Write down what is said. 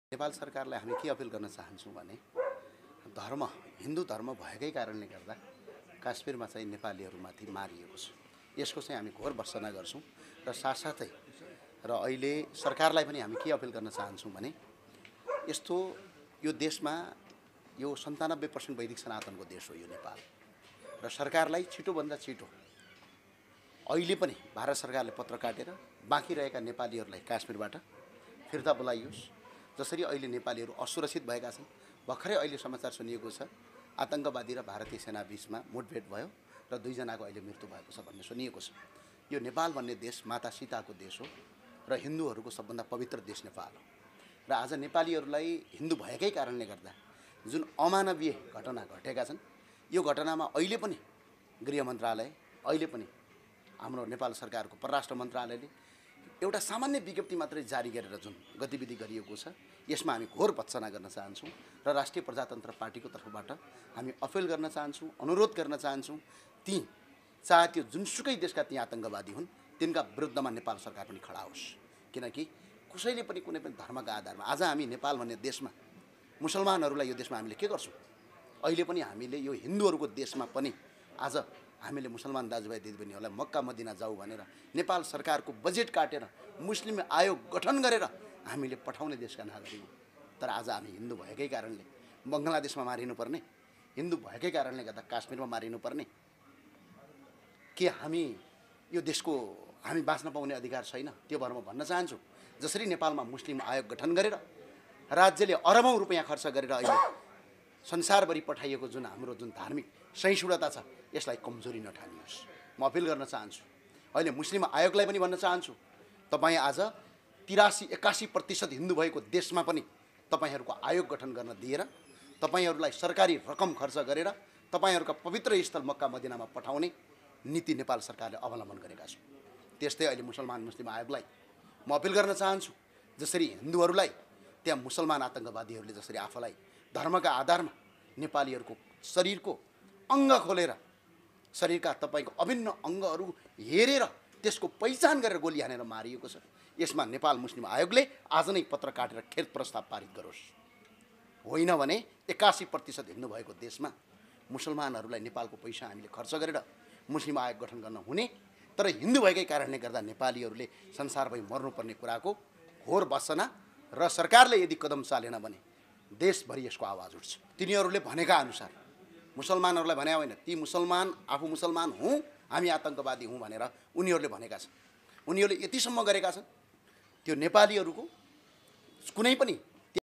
नेपाल सरकारलाई हामी के अपिल गर्न चाहन्छौँ भने धर्म हिन्दू धर्म भएकै कारणले गर्दा काश्मीरमा चाहिँ नेपालीहरूमाथि मारिएको छ। यसको चाहिँ हामी घोर भर्त्सना गर्छौँ र साथसाथै र अहिले सरकारलाई पनि हामी के अपिल गर्न चाहन्छौँ भने यस्तो यो देशमा यो 97% वैदिक सनातनको देश हो यो नेपाल र सरकारलाई छिटोभन्दा छिटो अहिले पनि भारत सरकारले पत्र काटेर बाँकी रहेका नेपालीहरूलाई काश्मीरबाट फिर्ता बोलाइयोस्। जसरी अहिले नेपालीहरू असुरक्षित भएका छन्। भर्खरै अहिले समाचार सुनिएको छ आतंकवादी र भारतीय सेना बीचमा मुठभेड भयो र 2 जनाको अहिले मृत्यु भएको छ भन्ने सुनिएको छ। यो नेपाल भन्ने देश माता सीताको देश हो र हिन्दूहरूको सबभन्दा पवित्र देश नेपाल हो र आज नेपालीहरूलाई हिन्दू भएकै कारणले गर्दा जुन अमानवीय घटना घटेका छन् यो घटनामा अहिले पनि गृह मन्त्रालय अहिले पनि हाम्रो नेपाल सरकारको परराष्ट्र मन्त्रालयले एउटा सामान्य विज्ञप्ति मात्रै जारी गरेर जुन गतिविधि गरिएको छ यसमा हामी घोर भर्त्सना गर्न चाहन्छौँ र राष्ट्रिय प्रजातन्त्र पार्टीको तर्फबाट हामी अपिल गर्न चाहन्छौँ, अनुरोध गर्न चाहन्छौँ ती चाहे त्यो जुनसुकै देशका ती आतंकवादी हुन् तिनका विरुद्धमा नेपाल सरकार पनि खडा होस्। किनकि कसैले पनि कुनै पनि धर्मका आधारमा आज हामी नेपाल भन्ने देशमा मुसलमानहरूलाई यो देशमा हामीले के गर्छौँ? अहिले पनि हामीले यो हिन्दूहरूको देशमा पनि आज हामीले मुसलमान दाजुभाइ दिदीबहिनीहरूलाई मक्का मदिना जाऊ भनेर नेपाल सरकारको बजेट काटेर मुस्लिम आयोग गठन गरेर हामीले पठाउने देशका नागरिक हौँ। तर आज हामी हिन्दू भएकै कारणले बङ्गलादेशमा मारिनुपर्ने, हिन्दू भएकै कारणले गर्दा काश्मीरमा मारिनुपर्ने, के हामी यो देशको हामी बाँच्न पाउने अधिकार छैन? त्यो भएर म भन्न चाहन्छु जसरी नेपालमा मुस्लिम आयोग गठन गरेर राज्यले अरबौं रुपैयाँ खर्च गरेर अहिले संसारभरि पठाइएको जुन हाम्रो जुन धार्मिक सहिष्णुता छ यसलाई कमजोरी नठानियोस्। म अपिल गर्न चाहन्छु। अहिले मुस्लिम आयोगलाई पनि भन्न चाहन्छु तपाईँ आज 83-81% हिन्दू भएको देशमा पनि तपाईहरूको आयोग गठन गर्न दिएर तपाईहरूलाई सरकारी रकम खर्च गरेर तपाईहरूका पवित्र स्थल मक्का मदिनामा पठाउने नीति नेपाल सरकारले अवलम्बन गरेका छन्। त्यस्तै अहिले मुस्लिम आयोगलाई म अपिल गर्न चाहन्छु जसरी हिन्दूहरूलाई त्यहाँ मुसलमान आतंकवादीहरूले जसरी आफूलाई धर्मका आधारमा नेपालीहरूको शरीरको अङ्ग खोलेर शरीरका तपाईँको अभिन्न अङ्गहरू हेरेर त्यसको पहिचान गरेर गोली हानेर मारिएको छ। यसमा नेपाल मुस्लिम आयोगले आज नै पत्र काटेर खेद प्रस्ताव पारित गरोस्। होइन भने 81% हिन्दू भएको देशमा मुसलमानहरूलाई नेपालको पैसा हामीले खर्च गरेर मुस्लिम आयोग गठन गर्न हुने तर हिन्दू भएकै कारणले गर्दा नेपालीहरूले संसारभरि मर्नुपर्ने कुराको घोर भर्त्सना र सरकारले यदि कदम चालेन भने देशभरि यसको आवाज उठ्छ। तिनीहरूले भनेका अनुसार मुसलमानहरूलाई भने होइन, ती मुसलमान आफू मुसलमान हुँ हामी आतंकवादी हुँ भनेर उनीहरूले भनेका छन्। उनीहरूले यतिसम्म गरेका छन् त्यो नेपालीहरूको कुनै पनि